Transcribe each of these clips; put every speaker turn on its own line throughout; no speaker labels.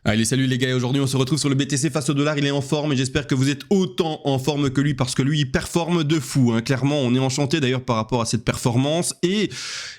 Allez, salut les gars, aujourd'hui on se retrouve sur le BTC face au dollar, il est en forme et j'espère que vous êtes autant en forme que lui parce que lui il performe de fou, hein. Clairement on est enchanté d'ailleurs par rapport à cette performance et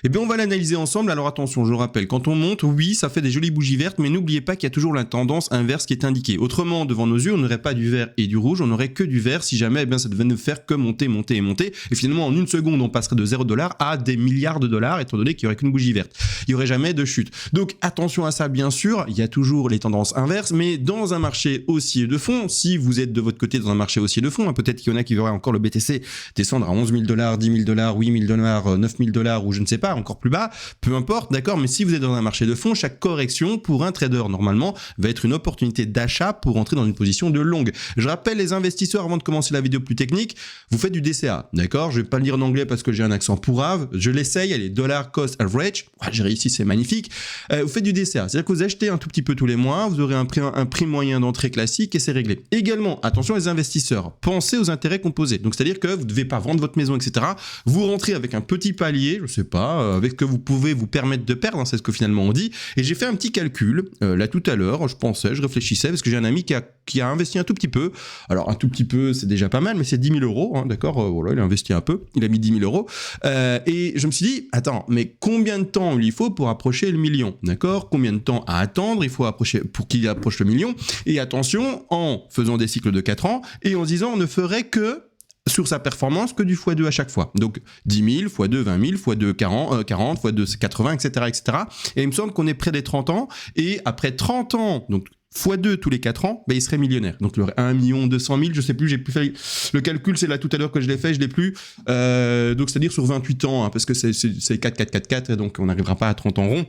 bien on va l'analyser ensemble. Alors attention, je rappelle, quand on monte, oui ça fait des jolies bougies vertes, mais n'oubliez pas qu'il y a toujours la tendance inverse qui est indiquée. Autrement, devant nos yeux, on n'aurait pas du vert et du rouge, on n'aurait que du vert si jamais ça devait ne faire que monter et finalement en une seconde on passerait de 0 $ à des milliards de dollars étant donné qu'il n'y aurait qu'une bougie verte. Il n'y aurait jamais de chute. Donc attention à ça bien sûr, il y a toujours les tendances inverse, mais dans un marché haussier de fond, si vous êtes de votre côté dans un marché haussier de fond, hein, peut-être qu'il y en a qui verraient encore le BTC descendre à 11 000 $, 10 000 $, 8 000 $, 9 000 $ ou je ne sais pas, encore plus bas, peu importe, d'accord, mais si vous êtes dans un marché de fond, chaque correction pour un trader normalement va être une opportunité d'achat pour entrer dans une position de longue. Je rappelle les investisseurs avant de commencer la vidéo plus technique, vous faites du DCA, d'accord, je vais pas le dire en anglais parce que j'ai un accent pourrave, je l'essaye, elle est dollar cost average, j'ai réussi, c'est magnifique. Vous faites du DCA, c'est-à-dire que vous achetez un tout petit peu tous les mois, vous aurez un prix moyen d'entrée classique et c'est réglé. Également, attention les investisseurs, pensez aux intérêts composés. Donc c'est-à-dire que vous ne devez pas vendre votre maison, etc. Vous rentrez avec un petit palier, je sais pas, avec ce que vous pouvez vous permettre de perdre, hein, c'est ce que finalement on dit. Et j'ai fait un petit calcul, là tout à l'heure, je réfléchissais, parce que j'ai un ami qui a investi un tout petit peu. Alors un tout petit peu, c'est déjà pas mal, mais c'est 10 000 €, hein, d'accord, voilà, il a investi un peu, il a mis 10 000 €. Et je me suis dit, attends, mais combien de temps il faut pour approcher le million, d'accord? Combien de temps à attendre il faut approcher pour qu'il approche le million? Et attention, en faisant des cycles de 4 ans et en se disant on ne ferait que sur sa performance que du x2 à chaque fois. Donc 10 000, x2 20 000, x2 40, x2 80, etc., etc. Et il me semble qu'on est près des 30 ans et après 30 ans, donc x2 tous les 4 ans, il serait millionnaire. Donc il aurait 1 200 000, je sais plus, j'ai plus fait le calcul, c'est là tout à l'heure que je l'ai fait, je l'ai plus. Donc c'est-à-dire sur 28 ans, hein, parce que c'est 4, 4, 4, 4, donc on n'arrivera pas à 30 ans rond.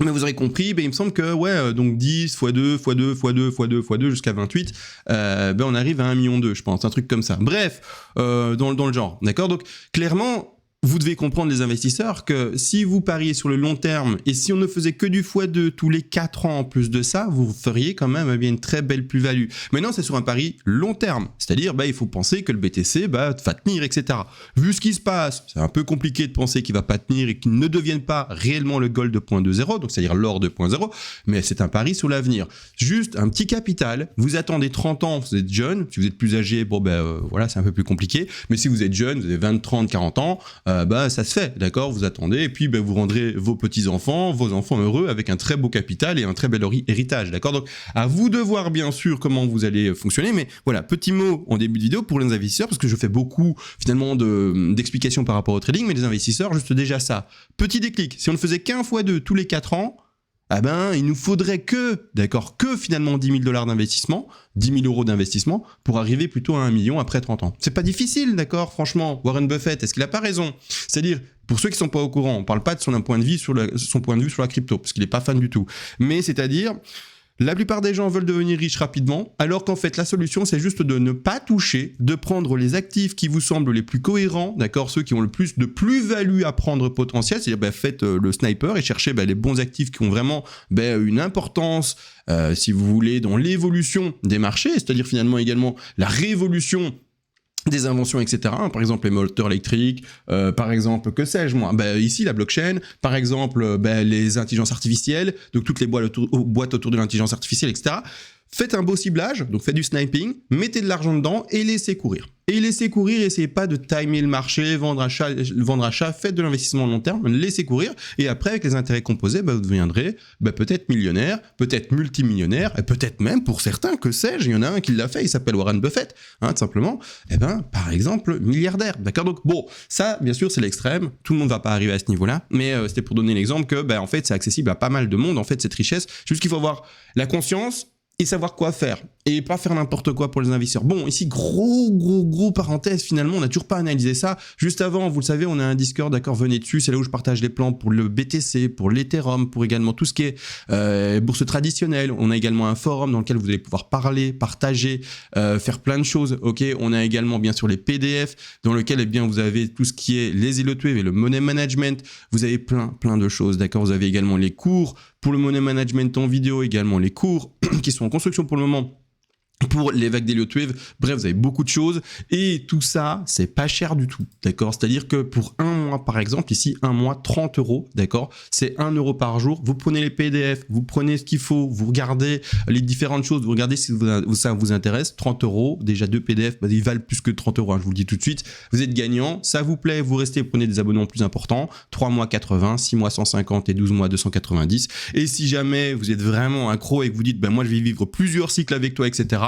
Mais vous aurez compris, il me semble que donc 10 x2 x2 x2 x2 x2 jusqu'à 28, on arrive à 1,2 million, je pense, un truc comme ça. Bref, dans le genre, d'accord? Donc clairement, vous devez comprendre les investisseurs que si vous pariez sur le long terme et si on ne faisait que du x2 tous les 4 ans en plus de ça, vous feriez quand même une très belle plus-value. Maintenant, c'est sur un pari long terme, c'est-à-dire il faut penser que le BTC va tenir, etc. Vu ce qui se passe, c'est un peu compliqué de penser qu'il va pas tenir et qu'il ne devienne pas réellement le gold 2.20, donc c'est-à-dire l'or 2.0, mais c'est un pari sur l'avenir. Juste un petit capital, vous attendez 30 ans, vous êtes jeune, si vous êtes plus âgé, voilà, c'est un peu plus compliqué, mais si vous êtes jeune, vous avez 20, 30, 40 ans, ça se fait, d'accord, vous attendez et puis vous rendrez vos petits-enfants, vos enfants heureux avec un très beau capital et un très bel héritage, d'accord. Donc à vous de voir bien sûr comment vous allez fonctionner, mais voilà, petit mot en début de vidéo pour les investisseurs parce que je fais beaucoup finalement d'explications par rapport au trading, mais les investisseurs, juste déjà ça. Petit déclic, si on ne faisait qu'un x2 tous les 4 ans, il nous faudrait que finalement 10 000 $ d'investissement, 10 000 € d'investissement pour arriver plutôt à 1 million après 30 ans. C'est pas difficile, d'accord, franchement. Warren Buffett, est-ce qu'il a pas raison? C'est-à-dire, pour ceux qui sont pas au courant, on parle pas de son point de vue sur la crypto, parce qu'il est pas fan du tout. Mais c'est-à-dire, la plupart des gens veulent devenir riches rapidement, alors qu'en fait, la solution, c'est juste de ne pas toucher, de prendre les actifs qui vous semblent les plus cohérents, d'accord, ceux qui ont le plus de plus-value à prendre potentiel, c'est-à-dire faites le sniper et cherchez les bons actifs qui ont vraiment une importance, si vous voulez, dans l'évolution des marchés, c'est-à-dire finalement également la révolution des inventions, etc. Par exemple, les moteurs électriques, par exemple, que sais-je moi, ici, la blockchain, par exemple, les intelligences artificielles, donc toutes les boîtes autour de l'intelligence artificielle, etc. Faites un beau ciblage, donc faites du sniping, mettez de l'argent dedans et laissez courir. Et laissez courir, essayez pas de timer le marché, vendre achat, faites de l'investissement long terme, laissez courir, et après, avec les intérêts composés, vous deviendrez peut-être millionnaire, peut-être multimillionnaire, et peut-être même, pour certains, que sais-je, il y en a un qui l'a fait, il s'appelle Warren Buffett, tout simplement, par exemple, milliardaire, d'accord? Donc bon, ça, bien sûr, c'est l'extrême, tout le monde va pas arriver à ce niveau-là, mais c'était pour donner l'exemple que, en fait, c'est accessible à pas mal de monde, en fait, cette richesse, juste qu'il faut avoir la conscience et savoir quoi faire, et pas faire n'importe quoi pour les investisseurs. Bon, ici, gros parenthèse, finalement, on n'a toujours pas analysé ça. Juste avant, vous le savez, on a un Discord, d'accord, venez dessus, c'est là où je partage les plans pour le BTC, pour l'Ethereum, pour également tout ce qui est bourse traditionnelle. On a également un forum dans lequel vous allez pouvoir parler, partager, faire plein de choses, ok. On a également, bien sûr, les PDF, dans lequel, vous avez tout ce qui est les ELOTW et le money management. Vous avez plein de choses, d'accord. Vous avez également les cours pour le money management en vidéo, également les cours qui sont en construction pour le moment pour les vagues d'Elliott Wave. Bref, vous avez beaucoup de choses et tout ça, c'est pas cher du tout, d'accord? C'est-à-dire que pour un mois, par exemple, ici, un mois, 30 €, d'accord? C'est 1 € par jour. Vous prenez les PDF, vous prenez ce qu'il faut, vous regardez les différentes choses, vous regardez si ça vous intéresse. 30 €, déjà 2 PDF, ils valent plus que 30 €, hein, je vous le dis tout de suite. Vous êtes gagnant, ça vous plaît, vous restez, vous prenez des abonnements plus importants. 3 mois 80, 6 mois 150 et 12 mois 290. Et si jamais vous êtes vraiment accro et que vous dites, moi je vais vivre plusieurs cycles avec toi, etc.,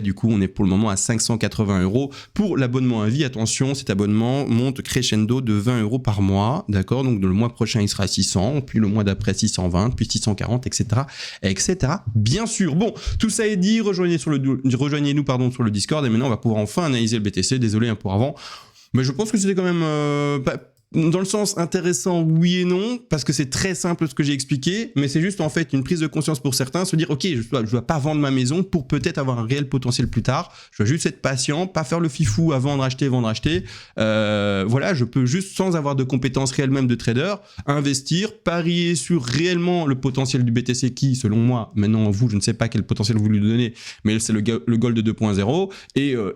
du coup on est pour le moment à 580 € pour l'abonnement à vie. Attention, cet abonnement monte crescendo de 20 € par mois, d'accord? Donc le mois prochain il sera à 600, puis le mois d'après 620, puis 640, etc., etc. Bien sûr. Bon, tout ça est dit, rejoignez-nous sur le Discord et maintenant on va pouvoir enfin analyser le BTC. Désolé pour avant, mais je pense que c'était quand même dans le sens intéressant, oui et non, parce que c'est très simple ce que j'ai expliqué, mais c'est juste en fait une prise de conscience pour certains, se dire ok, je dois pas vendre ma maison pour peut-être avoir un réel potentiel plus tard, je dois juste être patient, pas faire le fifou à vendre, acheter, voilà, je peux juste sans avoir de compétences réelles même de trader, investir, parier sur réellement le potentiel du BTC qui, selon moi, maintenant vous, je ne sais pas quel potentiel vous lui donnez, mais c'est le Gold 2.0,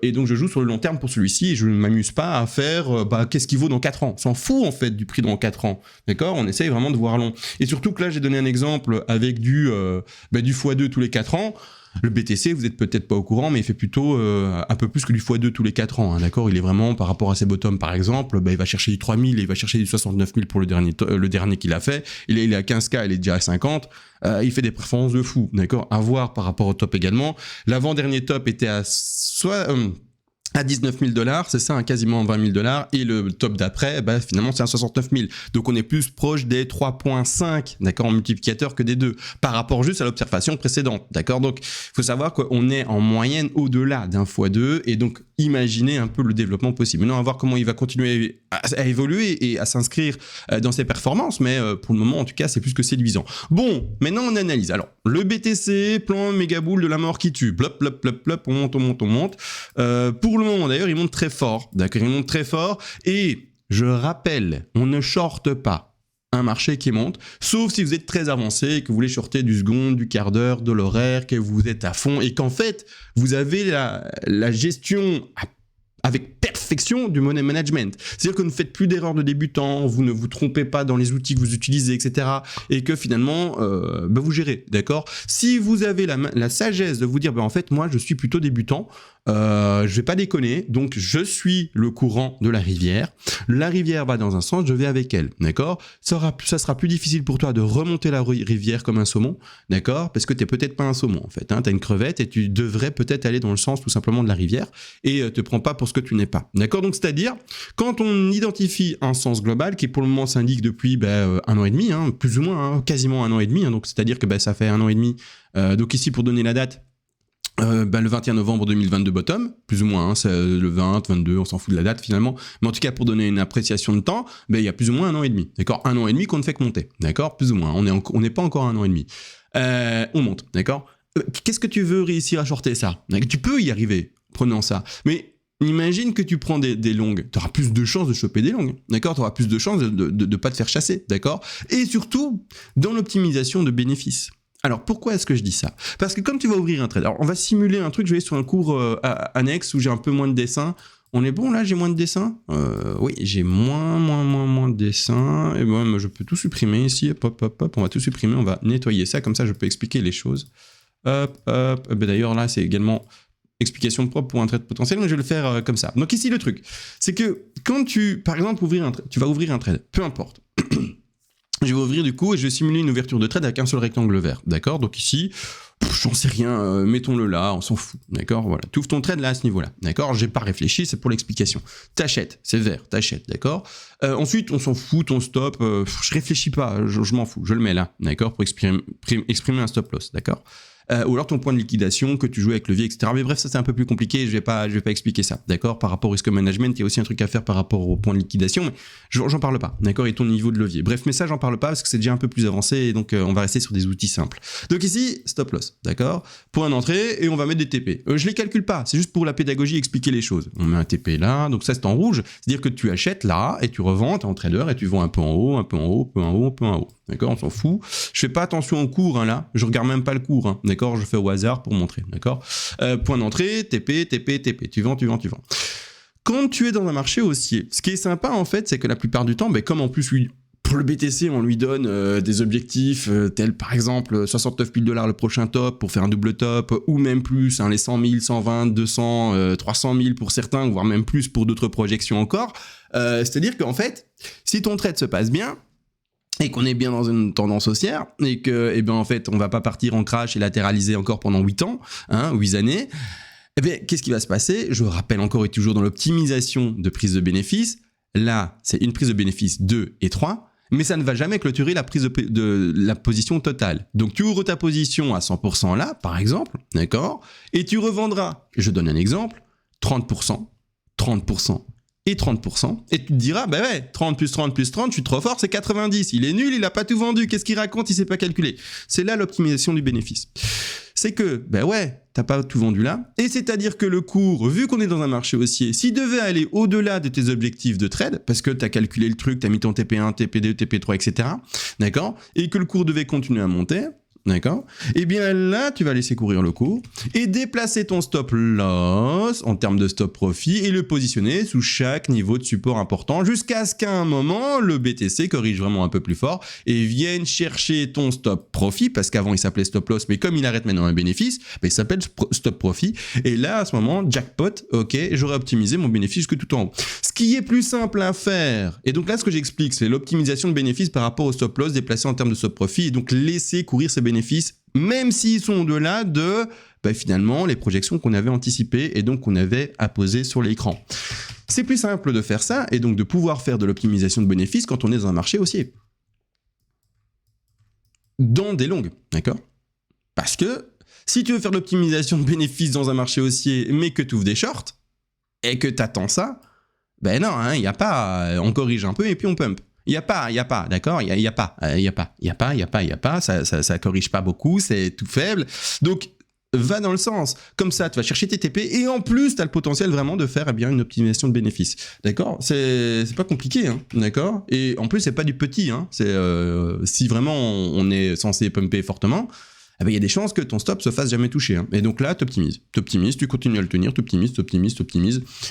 et donc je joue sur le long terme pour celui-ci, et je ne m'amuse pas à faire qu'est-ce qu'il vaut dans 4 ans, s'en fout en fait du prix dans 4 ans, d'accord? On essaye vraiment de voir long. Et surtout que là, j'ai donné un exemple avec du x2 tous les 4 ans. Le BTC, vous êtes peut-être pas au courant, mais il fait plutôt un peu plus que du x2 tous les 4 ans, hein, d'accord? Il est vraiment, par rapport à ses bottoms par exemple, il va chercher du 3000 et il va chercher du 69 000 pour le dernier qu'il a fait. Il est à 15K, il est déjà à 50. Il fait des performances de fou, d'accord? À voir par rapport au top également. L'avant-dernier top était à 19 000 $, c'est ça, quasiment 20 000 $, et le top d'après, finalement, c'est à 69 000. Donc, on est plus proche des 3.5, d'accord, en multiplicateur que des 2, par rapport juste à l'observation précédente, d'accord. Donc, il faut savoir qu'on est en moyenne au-delà d'un x2, et donc, imaginez un peu le développement possible. Maintenant, on va voir comment il va continuer à évoluer et à s'inscrire dans ses performances, mais pour le moment, en tout cas, c'est plus que séduisant. Bon, maintenant, on analyse. Alors, le BTC, plan méga boule de la mort qui tue, plop, plop, plop, plop, on monte. Pour le moment, d'ailleurs, il monte très fort, d'accord, il monte très fort, et je rappelle, on ne shorte pas un marché qui monte, sauf si vous êtes très avancé, que vous voulez shorter du second, du quart d'heure, de l'horaire, que vous êtes à fond, et qu'en fait, vous avez la gestion avec perfection du money management. C'est-à-dire que vous ne faites plus d'erreurs de débutant, vous ne vous trompez pas dans les outils que vous utilisez, etc. Et que finalement, vous gérez, d'accord? Si vous avez la sagesse de vous dire, en fait, moi, je suis plutôt débutant, je vais pas déconner, donc je suis le courant de la rivière. La rivière va dans un sens, je vais avec elle, d'accord? Ça sera plus difficile pour toi de remonter la rivière comme un saumon, d'accord? Parce que t'es peut-être pas un saumon, en fait, hein? T'as une crevette et tu devrais peut-être aller dans le sens tout simplement de la rivière et te prends pas pour ce que tu n'es pas, d'accord? Donc c'est-à-dire, quand on identifie un sens global qui pour le moment s'indique depuis 1 an et demi, hein, plus ou moins, hein, quasiment 1 an et demi, hein, donc c'est-à-dire que ça fait 1 an et demi, donc ici pour donner la date, le 21 novembre 2022 bottom, plus ou moins, hein, c'est le 20, 22, on s'en fout de la date finalement, mais en tout cas pour donner une appréciation de temps, il y a plus ou moins 1 an et demi, d'accord? 1 an et demi qu'on ne fait que monter, d'accord? Plus ou moins, on n'est pas encore à 1 an et demi. On monte, d'accord? Qu'est-ce que tu veux réussir à shorter ça? Tu peux y arriver, prenant ça, mais imagine que tu prends des longues, tu auras plus de chances de choper des longues, d'accord? Tu auras plus de chances de pas te faire chasser, d'accord? Et surtout, dans l'optimisation de bénéfices. Alors, pourquoi est-ce que je dis ça? Parce que comme tu vas ouvrir un trade, alors on va simuler un truc, je vais aller sur un cours annexe où j'ai un peu moins de dessins. On est bon là, j'ai moins de dessins? Oui, j'ai moins de dessins. Et moi, je peux tout supprimer ici. Hop, on va tout supprimer, on va nettoyer ça, comme ça je peux expliquer les choses. Hop. D'ailleurs là, c'est également explication propre pour un trade potentiel, mais je vais le faire comme ça. Donc ici, le truc, c'est que quand par exemple, tu vas ouvrir un trade, peu importe. Je vais ouvrir du coup et je vais simuler une ouverture de trade avec un seul rectangle vert, d'accord? Donc ici, j'en sais rien, mettons-le là, on s'en fout, d'accord? Voilà, tu ouvres ton trade là à ce niveau-là, d'accord? J'ai pas réfléchi, c'est pour l'explication. T'achètes, c'est vert, t'achètes, d'accord? Ensuite, on s'en fout, ton stop, je réfléchis pas, je m'en fous, je le mets là, d'accord? Pour exprimer un stop loss, d'accord? Ou alors ton point de liquidation que tu joues avec levier, etc. Mais bref, ça c'est un peu plus compliqué, je vais pas expliquer ça, d'accord? Par rapport au risque management, il y a aussi un truc à faire par rapport au point de liquidation, mais j'en parle pas, d'accord? Et ton niveau de levier. Bref, mais ça j'en parle pas parce que c'est déjà un peu plus avancé et donc on va rester sur des outils simples. Donc ici, stop loss, d'accord? Point d'entrée et on va mettre des TP. Je les calcule pas, c'est juste pour la pédagogie expliquer les choses. On met un TP là, donc ça c'est en rouge, c'est-à-dire que tu achètes là et tu revends, t'es en trader et tu vends un peu en haut, un peu en haut, un peu en haut, un peu en haut. D'accord, on s'en fout. Je fais pas attention au cours hein, là, je regarde même pas le cours, hein, d'accord. d'accord? Je fais au hasard pour montrer, d'accord? Point d'entrée, TP, TP, TP, tu vends. Quand tu es dans un marché haussier, ce qui est sympa en fait, c'est que la plupart du temps, comme en plus pour le BTC, on lui donne des objectifs tels par exemple 69 000 $ le prochain top pour faire un double top, ou même plus, les 100 000, 120, 200, 300 000 pour certains, voire même plus pour d'autres projections encore. C'est-à-dire qu'en fait, si ton trade se passe bien, et qu'on est bien dans une tendance haussière, et que, en fait, on va pas partir en crash et latéraliser encore pendant 8 ans, 8 années, qu'est-ce qui va se passer? Je rappelle encore et toujours dans l'optimisation de prise de bénéfice, là, c'est une prise de bénéfice 2 et 3, mais ça ne va jamais clôturer la prise de la position totale. Donc tu ouvres ta position à 100% là, par exemple, d'accord? Et tu revendras, je donne un exemple, 30%, 30% et 30%, et tu te diras, 30 plus 30 plus 30, je suis trop fort, c'est 90, il est nul, il n'a pas tout vendu, qu'est-ce qu'il raconte, il ne sait pas calculer. C'est là l'optimisation du bénéfice. C'est que, t'as pas tout vendu là, et c'est-à-dire que le cours, vu qu'on est dans un marché haussier, s'il devait aller au-delà de tes objectifs de trade, parce que tu as calculé le truc, tu as mis ton TP1, TP2, TP3, etc., d'accord, et que le cours devait continuer à monter, d'accord, et bien là, tu vas laisser courir le cours et déplacer ton stop loss en termes de stop profit et le positionner sous chaque niveau de support important jusqu'à ce qu'à un moment, le BTC corrige vraiment un peu plus fort et vienne chercher ton stop profit, parce qu'avant il s'appelait stop loss, mais comme il arrête maintenant un bénéfice, il s'appelle stop profit. Et là, à ce moment, jackpot, ok, j'aurais optimisé mon bénéfice jusque tout en haut. Ce qui est plus simple à faire, et donc là, ce que j'explique, c'est l'optimisation de bénéfices par rapport au stop loss déplacé en termes de stop profit, et donc laisser courir ces bénéfices, même s'ils sont au-delà de finalement les projections qu'on avait anticipées et donc qu'on avait apposées sur l'écran. C'est plus simple de faire ça et donc de pouvoir faire de l'optimisation de bénéfices quand on est dans un marché haussier. Dans des longues, d'accord? Parce que si tu veux faire de l'optimisation de bénéfices dans un marché haussier mais que tu ouvres des shorts et que tu attends ça, non, il n'y a pas, on corrige un peu et puis on pump. Il y a pas, d'accord? Il y a pas, ça corrige pas beaucoup, c'est tout faible. Donc, va dans le sens. Comme ça, tu vas chercher tes TP et en plus, tu as le potentiel vraiment de faire une optimisation de bénéfices. D'accord? C'est pas compliqué, hein, d'accord? Et en plus, c'est pas du petit, hein. C'est si vraiment on est censé pumper fortement, il y a des chances que ton stop se fasse jamais toucher, hein. Et donc là, t'optimises, tu continues à le tenir, t'optimises,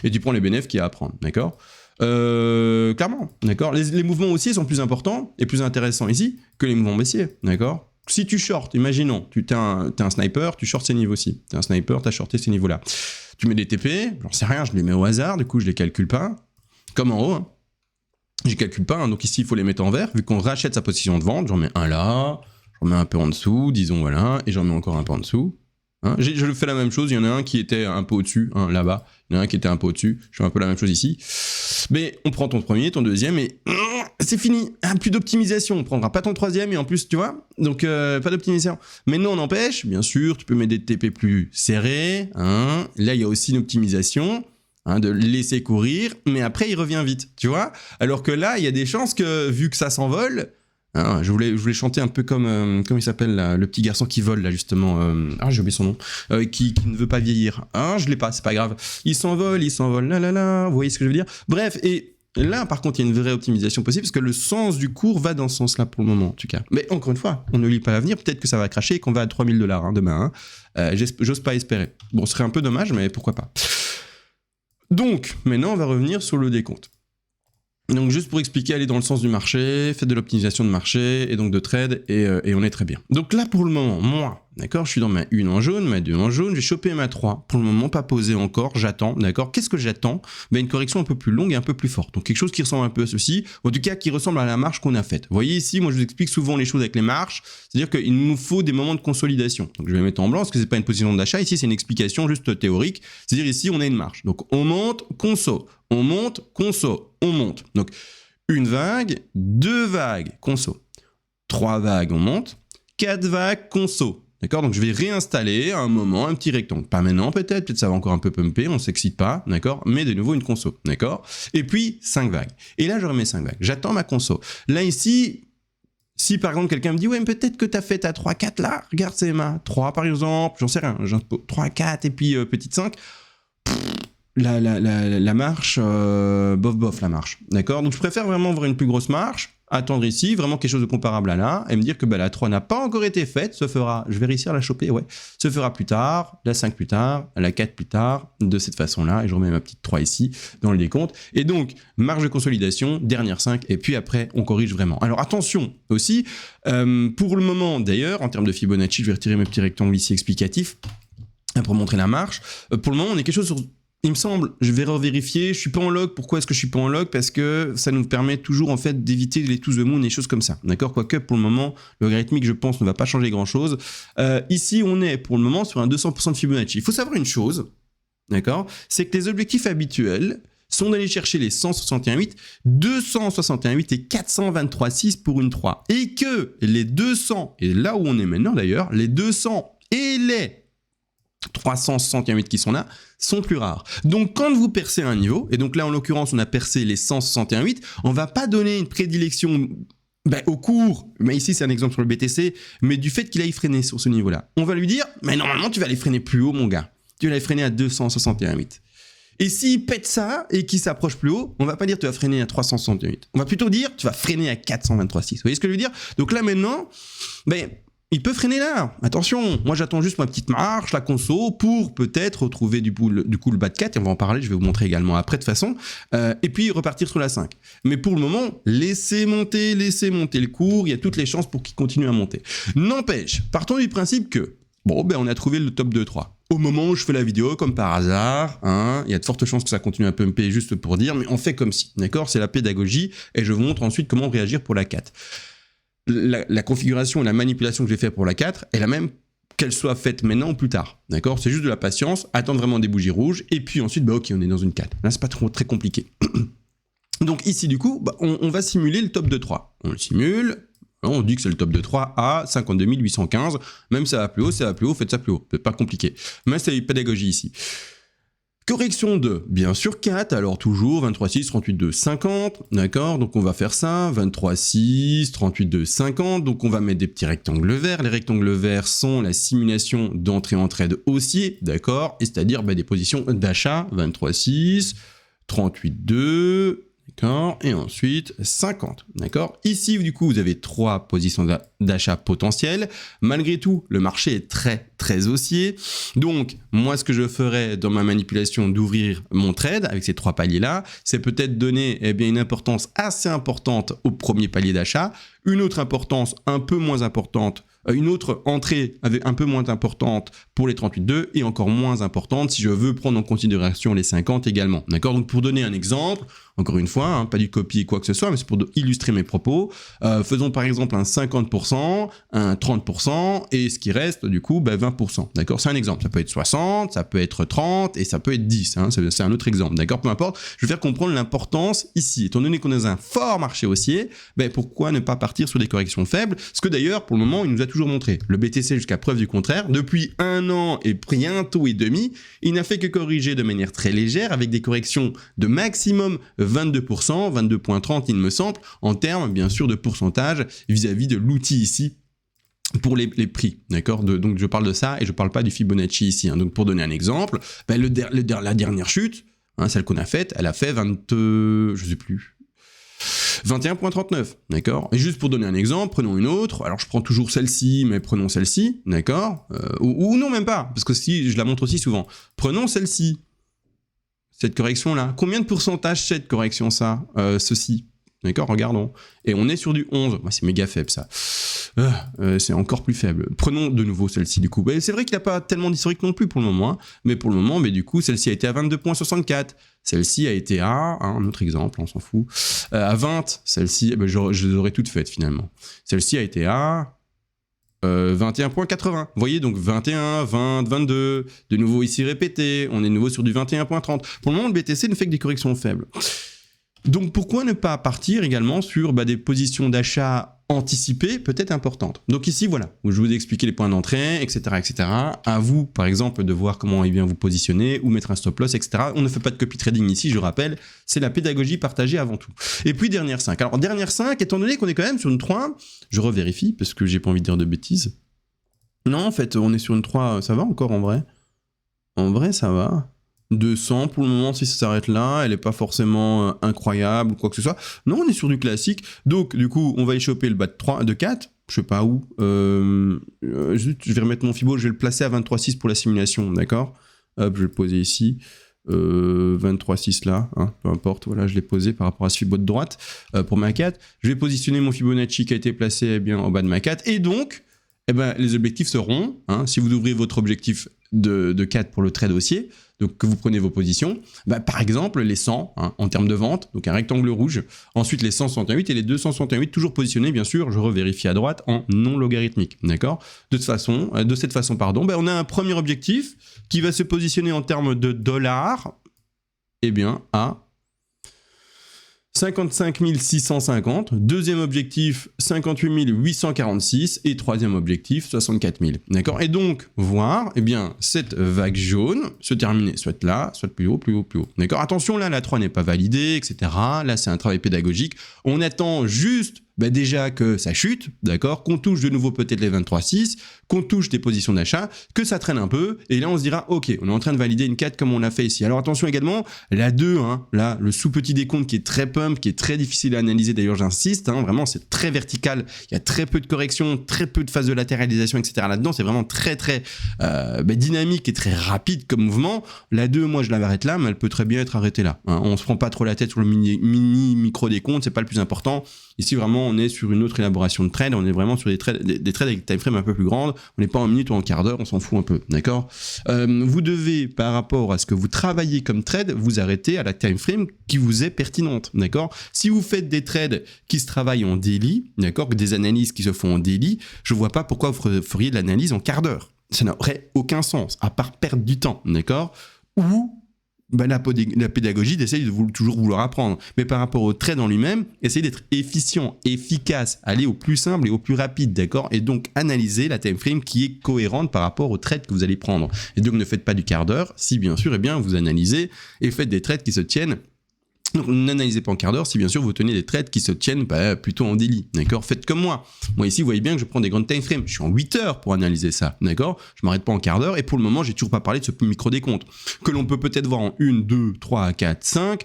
et tu prends les bénéfices qu'il y a à prendre, d'accord? Clairement, d'accord. Les mouvements haussiers sont plus importants et plus intéressants ici que les mouvements baissiers, d'accord. Si tu shorts, imaginons, t'es un sniper, tu shorts ces niveaux-ci. T'es un sniper, t'as shorté ces niveaux-là. Tu mets des TP, j'en sais rien, je les mets au hasard, du coup je les calcule pas, comme en haut, hein. Je les calcule pas, hein, donc ici il faut les mettre en vert, vu qu'on rachète sa position de vente, j'en mets un là, j'en mets un peu en dessous, disons voilà, et j'en mets encore un peu en dessous. Hein, je fais la même chose, il y en a un qui était un peu au-dessus, hein, là-bas, il y en a un qui était un peu au-dessus, je fais un peu la même chose ici. Mais on prend ton premier, ton deuxième, et c'est fini, plus d'optimisation, on prendra pas ton troisième, et en plus, tu vois, donc pas d'optimisation. Mais non, on empêche, bien sûr, tu peux mettre des TP plus serrés, hein, là il y a aussi une optimisation, hein, de laisser courir, mais après il revient vite, tu vois. Alors que là, il y a des chances que, vu que ça s'envole, hein, je voulais chanter un peu comme il s'appelle là, le petit garçon qui vole là justement, j'ai oublié son nom, qui ne veut pas vieillir, hein, je l'ai pas, c'est pas grave, il s'envole, là, vous voyez ce que je veux dire. Bref, et là par contre il y a une vraie optimisation possible parce que le sens du cours va dans ce sens là pour le moment en tout cas. Mais encore une fois, on ne lit pas l'avenir, peut-être que ça va cracher et qu'on va à 3 000 $ demain, hein. J'ose pas espérer. Bon, ce serait un peu dommage, mais pourquoi pas. Donc maintenant on va revenir sur le décompte. Donc juste pour expliquer, aller dans le sens du marché, faites de l'optimisation de marché et donc de trade et on est très bien. Donc là pour le moment, moi, d'accord, je suis dans ma 1 en jaune, ma 2 en jaune, j'ai chopé ma 3. Pour le moment, pas posé encore, j'attends, d'accord. Qu'est-ce que j'attends? Une correction un peu plus longue et un peu plus forte. Donc quelque chose qui ressemble un peu à ceci, en tout cas qui ressemble à la marche qu'on a faite. Vous voyez ici, moi je vous explique souvent les choses avec les marches, c'est-à-dire qu'il nous faut des moments de consolidation. Donc je vais mettre en blanc parce que c'est pas une position d'achat, ici c'est une explication juste théorique, c'est-à-dire ici on a une marche. Donc on monte, conso. On monte, conso, on monte. Donc, une vague, 2 vagues, conso. 3 vagues, on monte. 4 vagues, conso. D'accord? Donc, je vais réinstaller à un moment un petit rectangle. Pas maintenant, peut-être ça va encore un peu pumper, on ne s'excite pas, d'accord? Mais de nouveau, une conso, d'accord? Et puis, 5 vagues. Et là, je remets 5 vagues. J'attends ma conso. Là, ici, si par exemple, quelqu'un me dit, ouais, mais peut-être que tu as fait ta 3, 4 là, regarde, c'est ma 3 par exemple, j'en sais rien, 3, 4 et puis petite 5. La marche, bof la marche, d'accord? Donc je préfère vraiment avoir une plus grosse marche, attendre ici, vraiment quelque chose de comparable à là, et me dire que bah, la 3 n'a pas encore été faite, se fera, je vais réussir à la choper, ouais, se fera plus tard, la 5 plus tard, la 4 plus tard, de cette façon-là, et je remets ma petite 3 ici, dans le décompte, et donc, marge de consolidation, dernière 5, et puis après, on corrige vraiment. Alors attention aussi, pour le moment d'ailleurs, en termes de Fibonacci, je vais retirer mes petits rectangles ici explicatifs, pour montrer la marche, pour le moment, on est quelque chose sur... Il me semble, je vais revérifier, je suis pas en log. Pourquoi est-ce que je suis pas en log? Parce que ça nous permet toujours en fait d'éviter les to the moon et des choses comme ça. D'accord? Quoique pour le moment, le logarithmique, je pense, ne va pas changer grand-chose. Ici, on est pour le moment sur un 200% de Fibonacci. Il faut savoir une chose, d'accord? C'est que les objectifs habituels sont d'aller chercher les 161,8, 261,8 et 423,6 pour une 3. Et que les 200, et là où on est maintenant d'ailleurs, les 200 et les 361,8 qui sont là, sont plus rares. Donc quand vous percez un niveau, et donc là en l'occurrence on a percé les 161,8, on va pas donner une prédilection au cours, mais ici c'est un exemple sur le BTC, mais du fait qu'il aille freiner sur ce niveau-là. On va lui dire, mais normalement tu vas aller freiner plus haut mon gars, tu vas aller freiner à 261,8. Et s'il pète ça et qu'il s'approche plus haut, on va pas dire tu vas freiner à 361,8, on va plutôt dire tu vas freiner à 423,6. Vous voyez ce que je veux dire? Donc là maintenant, il peut freiner là. Attention, moi j'attends juste ma petite marche, la conso, pour peut-être retrouver du coup le bas de 4, et on va en parler, je vais vous montrer également après de toute façon, et puis repartir sur la 5. Mais pour le moment, laissez monter le cours, il y a toutes les chances pour qu'il continue à monter. N'empêche, partons du principe que, on a trouvé le top 2-3. Au moment où je fais la vidéo, comme par hasard, il y a de fortes chances que ça continue à pumper juste pour dire, mais on fait comme si, d'accord? C'est la pédagogie, et je vous montre ensuite comment réagir pour la 4. La configuration et la manipulation que j'ai fait pour la 4 est la même qu'elle soit faite maintenant ou plus tard. D'accord? C'est juste de la patience, attendre vraiment des bougies rouges, et puis ensuite, ok, on est dans une 4. Là, c'est pas très compliqué. Donc ici, du coup, on va simuler le top de 3. On le simule, on dit que c'est le top de 3 à 52 815. Même ça va plus haut, faites ça plus haut. C'est pas compliqué. Mais c'est la pédagogie ici. Correction de, bien sûr, 4, alors toujours 23,6, 38,2, 50, d'accord? Donc on va faire ça, 23,6, 38,2, 50, donc on va mettre des petits rectangles verts. Les rectangles verts sont la simulation d'entrée en trade haussier, d'accord? Et c'est-à-dire des positions d'achat, 23,6, 38,2, d'accord? Et ensuite 50, d'accord? Ici, du coup, vous avez 3 positions d'achat potentielles. Malgré tout, le marché est très haussier. Donc, moi, ce que je ferais dans ma manipulation d'ouvrir mon trade avec ces 3 paliers-là, c'est peut-être donner une importance assez importante au premier palier d'achat, une autre importance un peu moins importante, une autre entrée avec un peu moins importante pour les 38,2 et encore moins importante si je veux prendre en considération les 50 également. D'accord? Donc, pour donner un exemple, encore une fois, pas du copie quoi que ce soit, mais c'est pour illustrer mes propos. Faisons par exemple un 50%, un 30% et ce qui reste du coup 20%. D'accord? C'est un exemple. Ça peut être 60, ça peut être 30 et ça peut être 10. C'est un autre exemple. D'accord? Peu importe. Je vais faire comprendre l'importance ici. Étant donné qu'on est dans un fort marché haussier, pourquoi ne pas partir sur des corrections faibles? Ce que d'ailleurs, pour le moment, il nous a toujours montré. Le BTC, jusqu'à preuve du contraire, depuis 1 an et bientôt et demi, il n'a fait que corriger de manière très légère avec des corrections de maximum 22%, 22,30 il me semble, en termes bien sûr de pourcentage vis-à-vis de l'outil ici pour les prix, d'accord? Donc je parle de ça et je parle pas du Fibonacci ici. Donc pour donner un exemple, la dernière chute, celle qu'on a faite, elle a fait 21,39, d'accord? Et juste pour donner un exemple, prenons une autre. Alors je prends toujours celle-ci, mais prenons celle-ci, d'accord? Ou non, même pas, parce que si je la montre aussi souvent. Prenons celle-ci. Cette correction-là. Combien de pourcentage cette correction, ça? Ceci. D'accord? Regardons. Et on est sur du 11. C'est méga faible, ça. C'est encore plus faible. Prenons de nouveau celle-ci, du coup. C'est vrai qu'il n'a pas tellement d'historique non plus pour le moment. Mais pour le moment, du coup, celle-ci a été à 22,64. Celle-ci a été à... un autre exemple, on s'en fout. À 20. Celle-ci, je les aurais toutes faites, finalement. Celle-ci a été à... 21,80. Vous voyez, donc 21, 20, 22, de nouveau ici répété, on est de nouveau sur du 21,30. Pour le moment, le BTC ne fait que des corrections faibles. Donc pourquoi ne pas partir également sur des positions d'achat anticipées peut-être importantes. Donc ici, voilà, où je vous ai expliqué les points d'entrée, etc., etc. À vous, par exemple, de voir comment vous positionner, ou mettre un stop loss, etc. On ne fait pas de copy trading ici, je rappelle, c'est la pédagogie partagée avant tout. Et puis dernière 5. Alors dernière 5, étant donné qu'on est quand même sur une 3, je revérifie, parce que j'ai pas envie de dire de bêtises. Non, en fait, on est sur une 3, ça va encore en vrai? En vrai, ça va. 200 pour le moment si ça s'arrête là, elle n'est pas forcément incroyable ou quoi que ce soit. Non, on est sur du classique. Donc du coup, on va y choper le bas de 4, je sais pas où. Je vais remettre mon Fibo, je vais le placer à 23,6 pour la simulation, d'accord. Hop, je vais le poser ici. 23,6 là, hein, peu importe, voilà, je l'ai posé par rapport à ce Fibo de droite pour ma 4. Je vais positionner mon Fibonacci qui a été placé bien en bas de ma 4 et donc les objectifs seront, hein, si vous ouvrez votre objectif de 4 pour le trade haussier, donc que vous prenez vos positions, par exemple les 100 hein, en termes de vente, donc un rectangle rouge, ensuite les 168 et les 268 toujours positionnés bien sûr, je revérifie à droite en non logarithmique, d'accord. De cette façon, on a un premier objectif qui va se positionner en termes de dollars, à 55 650, deuxième objectif 58 846 et troisième objectif 64 000. D'accord. Et donc, voir cette vague jaune se terminer soit là, soit plus haut, plus haut, plus haut. D'accord. Attention, là, la 3 n'est pas validée, etc. Là, c'est un travail pédagogique. On attend juste déjà que ça chute, d'accord, qu'on touche de nouveau peut-être les 23,6, qu'on touche des positions d'achat, que ça traîne un peu, et là on se dira, ok, on est en train de valider une 4 comme on l'a fait ici. Alors attention également, la 2, hein, là, le sous-petit décompte qui est très pump, qui est très difficile à analyser, d'ailleurs j'insiste, hein, vraiment c'est très vertical, il y a très peu de corrections, très peu de phases de latéralisation, etc. Là-dedans, c'est vraiment très très dynamique et très rapide comme mouvement. La 2, moi je la arrête là, mais elle peut très bien être arrêtée là. Hein. On se prend pas trop la tête sur le micro décompte, c'est pas le plus important. Ici, vraiment, on est sur une autre élaboration de trade. On est vraiment sur des trades avec time frame un peu plus grandes. On n'est pas en minute ou en quart d'heure, on s'en fout un peu, d'accord. Vous devez, par rapport à ce que vous travaillez comme trade, vous arrêter à la time frame qui vous est pertinente, d'accord. Si vous faites des trades qui se travaillent en daily, d'accord, des analyses qui se font en daily, je vois pas pourquoi vous feriez de l'analyse en quart d'heure. Ça n'aurait aucun sens, à part perdre du temps, d'accord. Ou la pédagogie d'essayer de toujours vouloir apprendre. Mais par rapport au trade en lui-même, essayez d'être efficient, efficace, aller au plus simple et au plus rapide, d'accord. Et donc, analyser la time frame qui est cohérente par rapport au trade que vous allez prendre. Et donc, ne faites pas du quart d'heure, si bien sûr, vous analysez et faites des trades qui se tiennent. Donc, n'analysez pas en quart d'heure si bien sûr vous tenez des trades qui se tiennent plutôt en daily, d'accord. Faites comme moi. Moi ici, vous voyez bien que je prends des grandes time frames. Je suis en 8 heures pour analyser ça, d'accord. Je m'arrête pas en quart d'heure et pour le moment, j'ai toujours pas parlé de ce micro décompte que l'on peut peut-être voir en 1, 2, 3, 4, 5.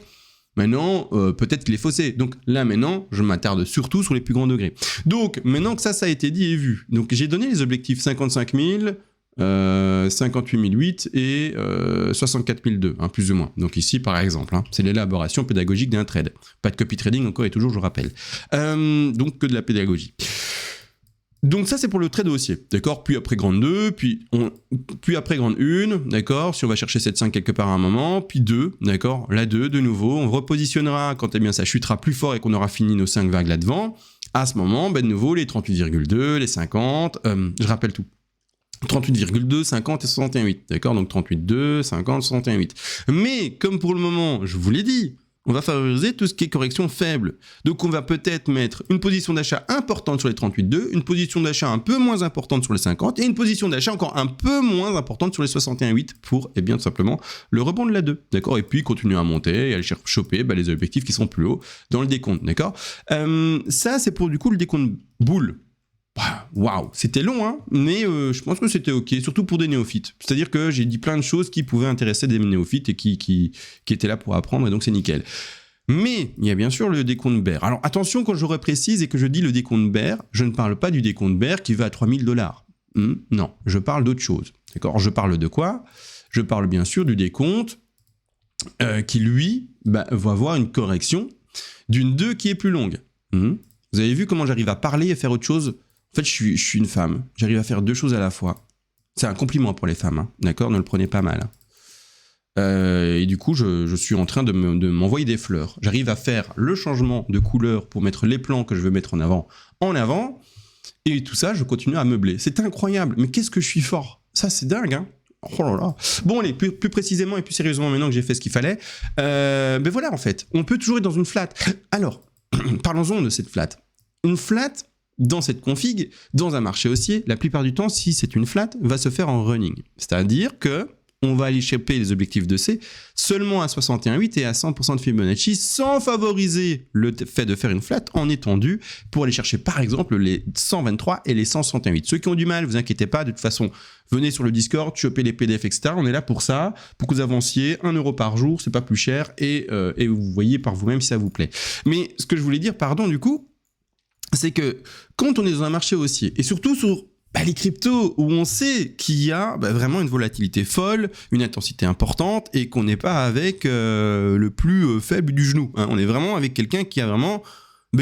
Maintenant, peut-être qu'il est faussé. Donc là, maintenant, je m'attarde surtout sur les plus grands degrés. Donc, maintenant que ça a été dit et vu, donc j'ai donné les objectifs 55 000, 58 008 et 64 002, hein, plus ou moins. Donc ici, par exemple, hein, c'est l'élaboration pédagogique d'un trade. Pas de copy trading encore et toujours, je rappelle. Donc que de la pédagogie. Donc ça, c'est pour le trade haussier, d'accord. Puis après grande 2, puis après grande 1, d'accord. Si on va chercher cette 5 quelque part à un moment, puis 2, d'accord. La 2, de nouveau, on repositionnera quand ça chutera plus fort et qu'on aura fini nos 5 vagues là-devant. À ce moment, de nouveau, les 38,2, les 50, je rappelle tout. 38,2, 50 et 61,8, d'accord. Donc 38,2, 50, 61,8. Mais comme pour le moment, je vous l'ai dit, on va favoriser tout ce qui est correction faible. Donc on va peut-être mettre une position d'achat importante sur les 38,2, une position d'achat un peu moins importante sur les 50 et une position d'achat encore un peu moins importante sur les 61,8 pour, tout simplement, le rebond de la 2, d'accord. Et puis continuer à monter et aller choper les objectifs qui sont plus hauts dans le décompte, d'accord. Ça, c'est pour du coup le décompte boule. Waouh, c'était long, hein, mais je pense que c'était ok, surtout pour des néophytes. C'est-à-dire que j'ai dit plein de choses qui pouvaient intéresser des néophytes et qui étaient là pour apprendre, et donc c'est nickel. Mais il y a bien sûr le décompte bear. Alors attention, quand je reprécise et que je dis le décompte bear, je ne parle pas du décompte bear qui va à 3000 $. Non, je parle d'autre chose. D'accord. Je parle de quoi ? Je parle bien sûr du décompte qui, lui, va avoir une correction d'une 2 qui est plus longue. Vous avez vu comment j'arrive à parler et faire autre chose ? En fait, je suis une femme. J'arrive à faire deux choses à la fois. C'est un compliment pour les femmes, hein, d'accord ? Ne le prenez pas mal. Et du coup, je suis en train de m'envoyer des fleurs. J'arrive à faire le changement de couleur pour mettre les plans que je veux mettre en avant. Et tout ça, je continue à meubler. C'est incroyable. Mais qu'est-ce que je suis fort ? Ça, c'est dingue, hein ? Oh là là. Bon, allez, plus précisément et plus sérieusement, maintenant que j'ai fait ce qu'il fallait. Voilà, en fait. On peut toujours être dans une flat. Alors, parlons-en de cette flat. Une flat... Dans cette config, dans un marché haussier, la plupart du temps, si c'est une flat, va se faire en running. C'est-à-dire que on va aller choper les objectifs de C seulement à 61,8 et à 100% de Fibonacci, sans favoriser le fait de faire une flat en étendue pour aller chercher par exemple les 123 et les 161,8. Ceux qui ont du mal, vous inquiétez pas, de toute façon, venez sur le Discord, chopez les PDF, etc. On est là pour ça, pour que vous avanciez, 1 € par jour, c'est pas plus cher, et vous voyez par vous-même si ça vous plaît. Mais ce que je voulais dire, pardon, du coup, c'est que quand on est dans un marché haussier, et surtout sur les cryptos où on sait qu'il y a vraiment une volatilité folle, une intensité importante, et qu'on n'est pas avec le plus faible du genou, hein. On est vraiment avec quelqu'un qui a vraiment...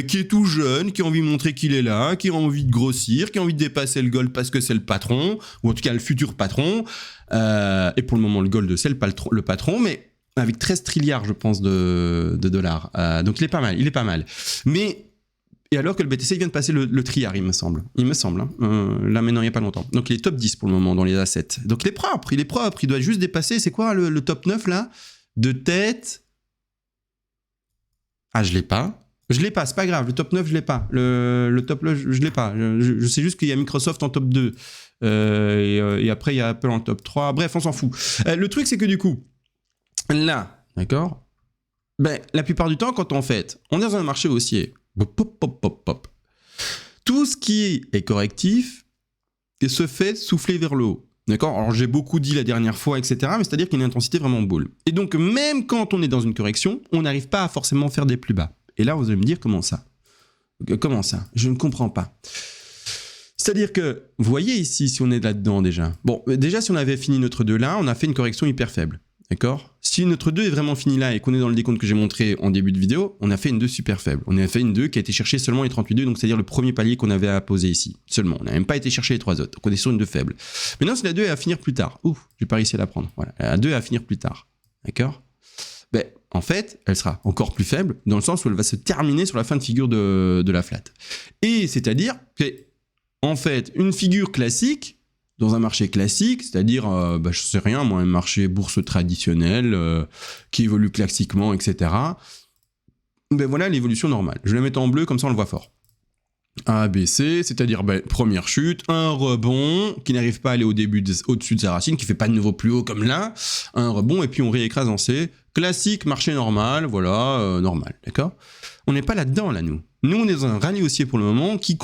qui est tout jeune, qui a envie de montrer qu'il est là, qui a envie de grossir, qui a envie de dépasser le gold parce que c'est le patron, ou en tout cas le futur patron. Et pour le moment, le gold, c'est le patron, mais avec 13 trilliards, je pense, de dollars. Donc il est pas mal. Mais, et alors que le BTC vient de passer le trilliard, il me semble. Hein. Là, maintenant, il n'y a pas longtemps. Donc il est top 10 pour le moment dans les assets. Donc il est propre. Il doit juste dépasser, c'est quoi le top 9 là? De tête. Ah, je l'ai pas, c'est pas grave, le top 9, je l'ai pas. Le top 9, je l'ai pas. Je sais juste qu'il y a Microsoft en top 2. Et après, il y a Apple en top 3. Bref, on s'en fout. Le truc, c'est que du coup, là, d'accord, la plupart du temps, quand on est dans un marché haussier, tout ce qui est correctif se fait souffler vers le haut. D'accord? Alors, j'ai beaucoup dit la dernière fois, etc., mais c'est-à-dire qu'il y a une intensité vraiment boule. Et donc, même quand on est dans une correction, on n'arrive pas à forcément faire des plus bas. Et là, vous allez me dire, comment ça? Je ne comprends pas. C'est-à-dire que, vous voyez ici, si on est là-dedans déjà. Bon, déjà, si on avait fini notre 2 là, on a fait une correction hyper faible. D'accord? Si notre 2 est vraiment fini là et qu'on est dans le décompte que j'ai montré en début de vidéo, on a fait une 2 super faible. On a fait une 2 qui a été chercher seulement les 38,2, donc c'est-à-dire le premier palier qu'on avait à poser ici. Seulement. On n'a même pas été chercher les 3 autres. Donc on est sur une 2 faible. Maintenant, si la 2 est à finir plus tard. Ouf, j'ai pas réussi à la prendre. Voilà. La 2 est à finir plus tard. D'accord? En fait, elle sera encore plus faible dans le sens où elle va se terminer sur la fin de figure de la flat. Et c'est-à-dire que, en fait, une figure classique, dans un marché classique, c'est-à-dire, je sais rien, moi, un marché bourse traditionnel qui évolue classiquement, etc. Voilà l'évolution normale. Je vais la mettre en bleu, comme ça on le voit fort. A, B, C, c'est-à-dire première chute, un rebond qui n'arrive pas à aller au-dessus de sa racine, qui fait pas de nouveau plus haut comme là, un rebond et puis on réécrase en C. Classique, marché normal, voilà, normal, d'accord? On n'est pas là-dedans, là, nous. Nous, on est dans un rallye haussier pour le moment qui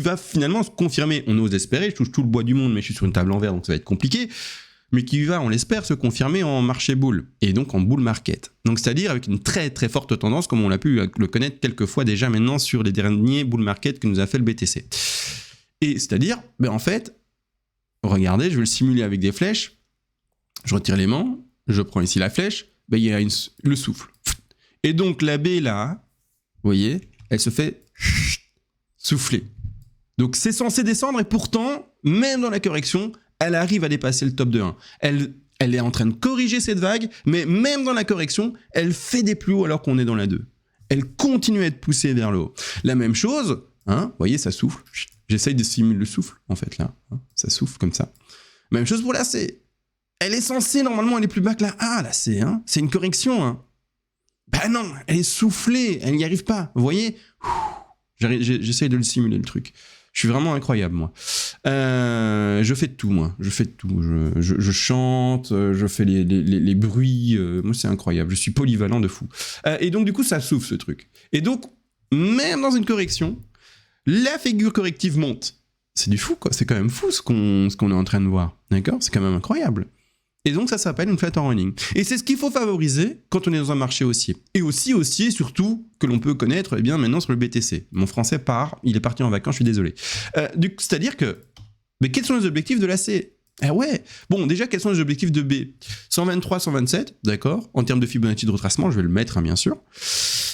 va finalement se confirmer. On ose espérer, je touche tout le bois du monde, mais je suis sur une table en verre, donc ça va être compliqué. Mais qui va, on l'espère, se confirmer en marché bull, et donc en bull market. Donc c'est-à-dire avec une très très forte tendance, comme on l'a pu le connaître quelques fois déjà maintenant sur les derniers bull market que nous a fait le BTC. Et c'est-à-dire, en fait, regardez, je vais le simuler avec des flèches, je retire l'aimant, je prends ici la flèche, il y a le souffle. Et donc la B là, vous voyez, elle se fait souffler. Donc c'est censé descendre, et pourtant, même dans la correction, elle arrive à dépasser le top de 1. Elle est en train de corriger cette vague, mais même dans la correction, elle fait des plus hauts alors qu'on est dans la 2. Elle continue à être poussée vers le haut. La même chose, hein, vous voyez, ça souffle. J'essaye de simuler le souffle, en fait, là. Hein, ça souffle comme ça. Même chose pour la C. Elle est censée, normalement, aller plus bas que la A, la C. Hein. C'est une correction. Hein. Non, elle est soufflée. Elle n'y arrive pas. Vous voyez? J'essaye de le simuler, le truc. Je suis vraiment incroyable, moi. Je fais de tout, moi. Je fais de tout. Je chante, je fais les bruits. Moi, c'est incroyable. Je suis polyvalent de fou. Et donc, du coup, ça souffle, ce truc. Et donc, même dans une correction, la figure corrective monte. C'est du fou, quoi. C'est quand même fou ce qu'on est en train de voir. D'accord? C'est quand même incroyable. Et donc, ça s'appelle une flat en running. Et c'est ce qu'il faut favoriser quand on est dans un marché haussier. Et aussi haussier, surtout, que l'on peut connaître maintenant sur le BTC. Mon français part, il est parti en vacances, je suis désolé. C'est-à-dire que, quels sont les objectifs de la C? Ouais. Bon, déjà, quels sont les objectifs de B? 123, 127, d'accord? En termes de Fibonacci de retracement, je vais le mettre, hein, bien sûr.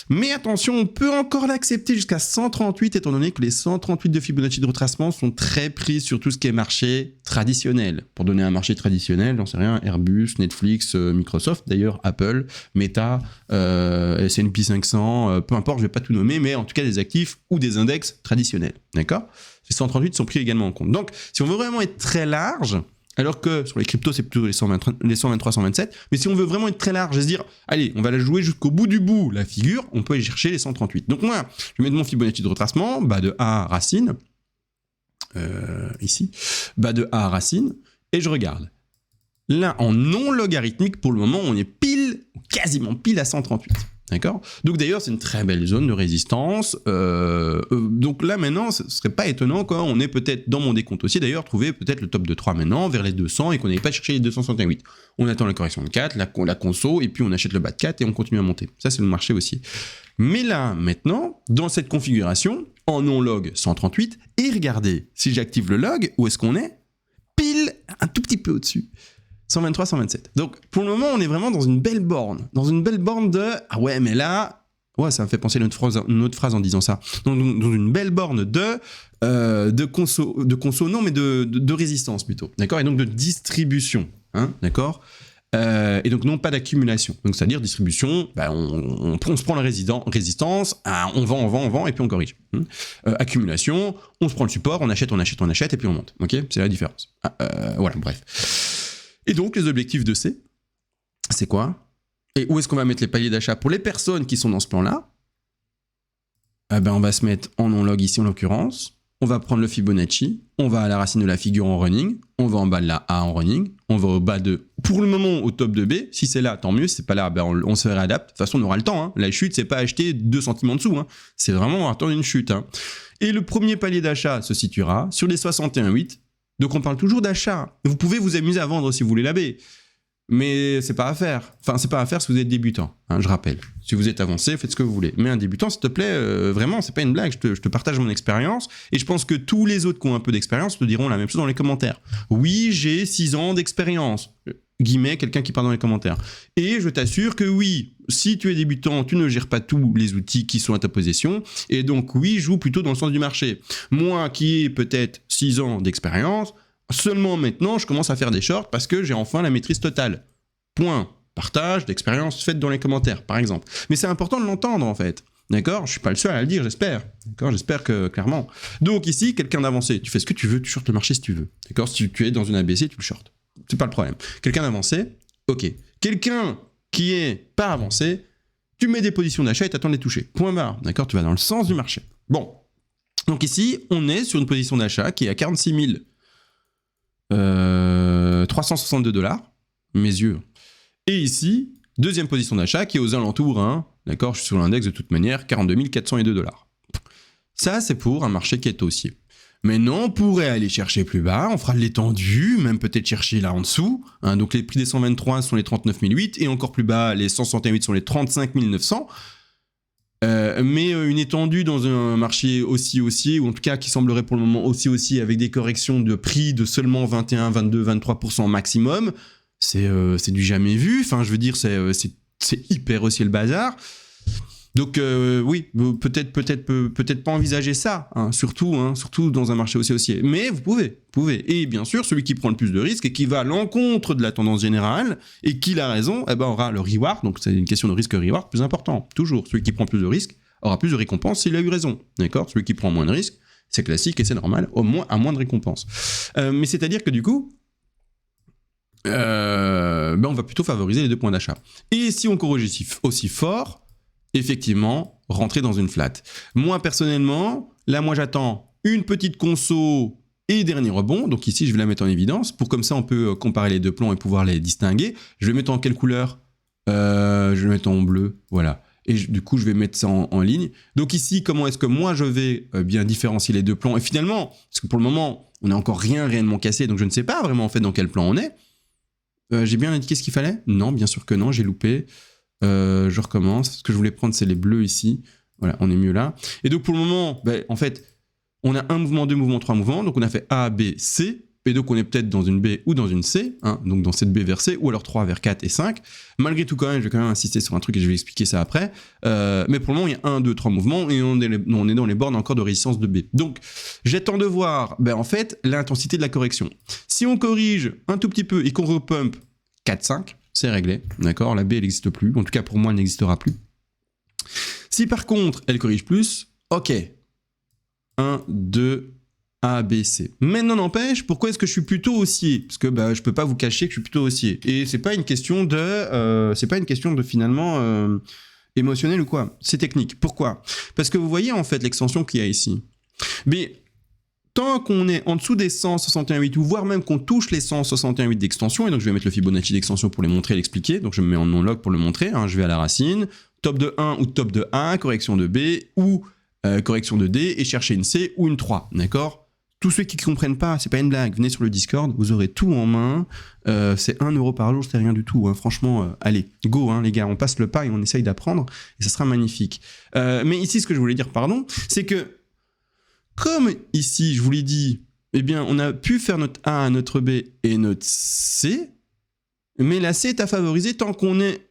Mais attention, on peut encore l'accepter jusqu'à 138, étant donné que les 138 de Fibonacci de retracement sont très pris sur tout ce qui est marché traditionnel. Pour donner un marché traditionnel, j'en sais rien, Airbus, Netflix, Microsoft, d'ailleurs, Apple, Meta, S&P 500, peu importe, je vais pas tout nommer, mais en tout cas des actifs ou des index traditionnels, d'accord? Ces 138 sont pris également en compte. Donc, si on veut vraiment être très large, alors que sur les cryptos, c'est plutôt les 123, 127. Mais si on veut vraiment être très large et se dire, allez, on va la jouer jusqu'au bout du bout, la figure, on peut aller chercher les 138. Donc moi, je vais mettre mon Fibonacci de retracement, bas de A à racine, ici, bas de A à racine, et je regarde. Là, en non logarithmique, pour le moment, on est pile, quasiment pile à 138. D'accord? Donc d'ailleurs, c'est une très belle zone de résistance. Donc là, maintenant, ce serait pas étonnant quand on est peut-être, dans mon décompte aussi, d'ailleurs, trouver peut-être le top de 3 maintenant, vers les 200, et qu'on n'ait pas cherché les 268. On attend la correction de 4, la conso, et puis on achète le bas de 4, et on continue à monter. Ça, c'est le marché aussi. Mais là, maintenant, dans cette configuration, en non log 138, et regardez, si j'active le log, où est-ce qu'on est? Pile un tout petit peu au-dessus. 123, 127. Donc, pour le moment, on est vraiment dans une belle borne. Dans une belle borne de... Ah ouais, mais là... Ouais, ça me fait penser à une autre phrase en disant ça. Dans une belle borne de conso, non, mais de résistance plutôt. D'accord? Et donc de distribution. Hein, d'accord? Et donc non pas d'accumulation. Donc c'est-à-dire distribution, bah, on se prend la résistance, on vend, et puis on corrige. Accumulation, on se prend le support, on achète, et puis on monte. Ok? C'est la différence. Voilà, bref. Et donc, les objectifs de C, c'est quoi? Et où est-ce qu'on va mettre les paliers d'achat? Pour les personnes qui sont dans ce plan-là, eh ben, on va se mettre en non-log ici en l'occurrence, on va prendre le Fibonacci, on va à la racine de la figure en running, on va en bas de la A en running, on va au bas de, pour le moment, au top de B. Si c'est là, tant mieux. Si c'est pas là, ben on se réadapte. De toute façon, on aura le temps. Hein. La chute, c'est pas acheter 2 centimes en dessous. Hein. C'est vraiment attendre une chute. Hein. Et le premier palier d'achat se situera sur les 61,8. Donc on parle toujours d'achat. Vous pouvez vous amuser à vendre si vous voulez la B. Mais c'est pas à faire. Enfin, c'est pas à faire si vous êtes débutant, hein, je rappelle. Si vous êtes avancé, faites ce que vous voulez. Mais un débutant, s'il te plaît, vraiment, c'est pas une blague. Je te partage mon expérience. Et je pense que tous les autres qui ont un peu d'expérience te diront la même chose dans les commentaires. Oui, j'ai 6 ans d'expérience. Guillemets, quelqu'un qui parle dans les commentaires. Et je t'assure que oui, si tu es débutant, tu ne gères pas tous les outils qui sont à ta possession. Et donc, oui, joue plutôt dans le sens du marché. Moi, qui ai peut-être 6 ans d'expérience, seulement maintenant, je commence à faire des shorts parce que j'ai enfin la maîtrise totale. Point. Partage d'expérience faite dans les commentaires, par exemple. Mais c'est important de l'entendre, en fait. D'accord? Je suis pas le seul à le dire, j'espère. D'accord? J'espère que, clairement. Donc ici, quelqu'un d'avancé, tu fais ce que tu veux, tu shortes le marché si tu veux. D'accord? Si tu es dans une ABC, tu le shortes. C'est pas le problème. Quelqu'un d'avancé, ok. Quelqu'un qui est pas avancé, tu mets des positions d'achat et t'attends de les toucher. Point barre. D'accord? Tu vas dans le sens du marché. Bon. Donc ici, on est sur une position d'achat qui est à 46 362 $. Mes yeux. Et ici, deuxième position d'achat qui est aux alentours, hein, d'accord, je suis sur l'index de toute manière, 42 402 $. Ça, c'est pour un marché qui est haussier. Maintenant, on pourrait aller chercher plus bas, on fera de l'étendue, même peut-être chercher là en dessous. Hein, donc les prix des 123 sont les 39 008 et encore plus bas, les 161,8 sont les 35 900. Mais une étendue dans un marché aussi haussier, ou en tout cas qui semblerait pour le moment aussi haussier avec des corrections de prix de seulement 21, 22, 23% maximum, c'est du jamais vu. Enfin, je veux dire, c'est hyper haussier le bazar. Donc oui, peut-être pas envisager ça, hein, surtout dans un marché aussi haussier. Mais vous pouvez. Et bien sûr, celui qui prend le plus de risques et qui va à l'encontre de la tendance générale et qui a raison, eh ben, aura le reward. Donc c'est une question de risque-reward plus important. Toujours, celui qui prend plus de risques aura plus de récompenses s'il a eu raison. D'accord? Celui qui prend moins de risques, c'est classique et c'est normal, au moins à moins de récompenses. Mais c'est-à-dire que du coup, on va plutôt favoriser les 2 points d'achat. Et si on corrige aussi fort, effectivement, rentrer dans une flat. Moi, personnellement, là, j'attends une petite conso et dernier rebond. Donc ici, je vais la mettre en évidence. Pour comme ça, on peut comparer les 2 plans et pouvoir les distinguer. Je vais mettre en quelle couleur? Je vais mettre en bleu, voilà. Et du coup, je vais mettre ça en ligne. Donc ici, comment est-ce que moi, je vais bien différencier les 2 plans? Et finalement, parce que pour le moment, on n'a encore rien réellement cassé, donc je ne sais pas vraiment en fait dans quel plan on est. J'ai bien indiqué ce qu'il fallait? Non, bien sûr que non, j'ai loupé. Je recommence. Ce que je voulais prendre, c'est les bleus ici. Voilà, on est mieux là. Et donc, pour le moment, en fait, on a un mouvement, 2 mouvements, 3 mouvements. Donc, on a fait A, B, C. Et donc, on est peut-être dans une B ou dans une C. Hein, donc, dans cette B vers C, ou alors 3 vers 4 et 5. Malgré tout, quand même, je vais quand même insister sur un truc et je vais expliquer ça après. Mais pour le moment, il y a 1, 2, 3 mouvements et on est dans les bornes encore de résistance de B. Donc, j'attends de voir, en fait, l'intensité de la correction. Si on corrige un tout petit peu et qu'on repump 4, 5, c'est réglé, d'accord? La B, elle n'existe plus. En tout cas, pour moi, elle n'existera plus. Si par contre, elle corrige plus, ok. 1, 2, A, B, C. Mais non n'empêche, pourquoi est-ce que je suis plutôt haussier? Parce que je peux pas vous cacher que je suis plutôt haussier. Et c'est pas une question de finalement émotionnel ou quoi. C'est technique. Pourquoi? Parce que vous voyez en fait l'extension qu'il y a ici. Mais tant qu'on est en dessous des 161,8 ou voire même qu'on touche les 161,8 d'extension, et donc je vais mettre le Fibonacci d'extension pour les montrer et l'expliquer, donc je me mets en non-log pour le montrer, hein, je vais à la racine, top de 1 ou top de A, correction de B ou correction de D et chercher une C ou une 3, d'accord? Tous ceux qui ne comprennent pas, c'est pas une blague, venez sur le Discord, vous aurez tout en main, c'est 1 € par jour, c'est rien du tout, hein. Franchement, allez, go hein, les gars, on passe le pas et on essaye d'apprendre, et ça sera magnifique. Mais ici, ce que je voulais dire, pardon, c'est que, comme ici, je vous l'ai dit, eh bien, on a pu faire notre A, notre B et notre C, mais la C est à favoriser tant qu'on est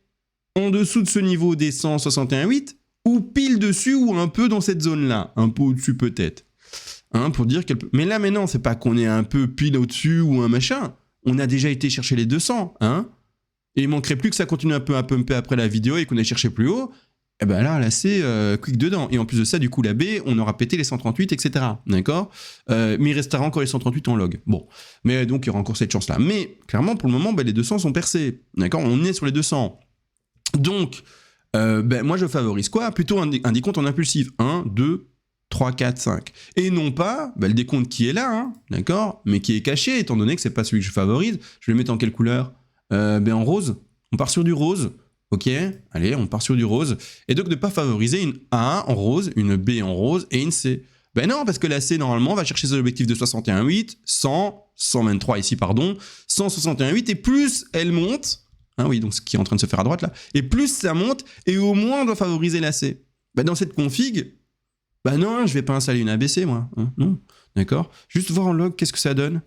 en dessous de ce niveau des 161,8, ou pile dessus, ou un peu dans cette zone-là, un peu au-dessus peut-être. Hein, pour dire qu'elle peut... Mais là, maintenant, c'est pas qu'on est un peu pile au-dessus ou un machin. On a déjà été chercher les 200, hein. Et il manquerait plus que ça continue un peu à pumper après la vidéo et qu'on ait cherché plus haut. Et ben là c'est quick dedans. Et en plus de ça, du coup, la B, on aura pété les 138, etc. D'accord, mais il restera encore les 138 en log. Bon, mais donc il y aura encore cette chance-là. Mais clairement, pour le moment, les 200 sont percés. D'accord, on est sur les 200. Donc, moi, je favorise quoi? Plutôt un décompte en impulsif. 1, 2, 3, 4, 5. Et non pas le décompte qui est là, hein, d'accord, mais qui est caché, étant donné que c'est pas celui que je favorise. Je vais le mettre en quelle couleur? En rose. On part sur du rose. Ok, allez, on part sur du rose. Et donc, ne pas favoriser une A en rose, une B en rose et une C. Ben non, parce que la C, normalement, va chercher ses objectifs de 61,8, 100, 123 ici, pardon, 161,8, et plus elle monte, hein, oui, donc ce qui est en train de se faire à droite là, et plus ça monte, et au moins on doit favoriser la C. Ben dans cette config, ben non, je vais pas installer une ABC, moi, hein, non, d'accord. Juste voir en log, qu'est-ce que ça donne?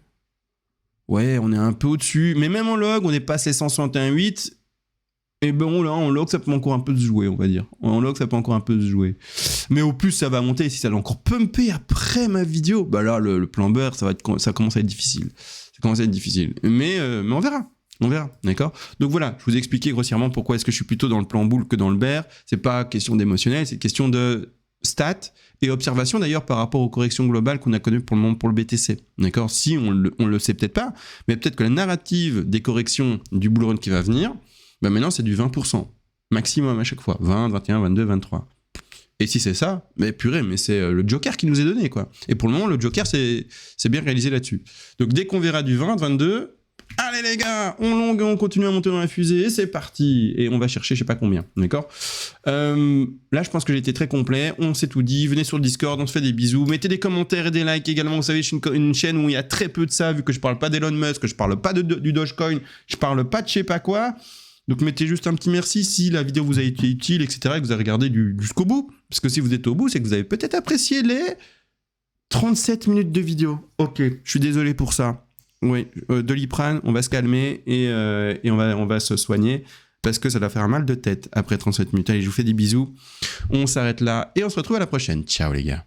Ouais, on est un peu au-dessus, mais même en log, on dépasse les 161,8, et bon, là, en log, ça peut encore un peu se jouer, on va dire. En log, ça peut encore un peu se jouer. Mais au plus, ça va monter. Si ça va encore pumper après ma vidéo, bah là, le plan beurre, ça commence à être difficile. Ça commence à être difficile. Mais on verra. On verra, d'accord? Donc voilà, je vous ai expliqué grossièrement pourquoi est-ce que je suis plutôt dans le plan boule que dans le bear. C'est pas question d'émotionnel, c'est question de stats et observation d'ailleurs par rapport aux corrections globales qu'on a connues pour le moment pour le BTC. D'accord? Si on le sait peut-être pas, mais peut-être que la narrative des corrections du bull run qui va venir, ben maintenant c'est du 20%, maximum à chaque fois, 20, 21, 22, 23. Et si c'est ça, mais purée, mais c'est le joker qui nous est donné, quoi. Et pour le moment, le joker, c'est bien réalisé là-dessus. Donc dès qu'on verra du 20, 22, allez les gars, on continue à monter dans la fusée, et c'est parti. Et on va chercher je sais pas combien, d'accord. Là, je pense que j'ai été très complet, on s'est tout dit, venez sur le Discord, on se fait des bisous, mettez des commentaires et des likes également. Vous savez, je suis une chaîne où il y a très peu de ça, vu que je parle pas d'Elon Musk, que je parle pas du Dogecoin, je parle pas de je sais pas quoi. Donc mettez juste un petit merci si la vidéo vous a été utile, etc. et que vous avez regardé jusqu'au bout. Parce que si vous êtes au bout, c'est que vous avez peut-être apprécié les 37 minutes de vidéo. Ok, je suis désolé pour ça. Oui, Doliprane, on va se calmer et on va se soigner parce que ça va faire un mal de tête après 37 minutes. Allez, je vous fais des bisous. On s'arrête là et on se retrouve à la prochaine. Ciao les gars.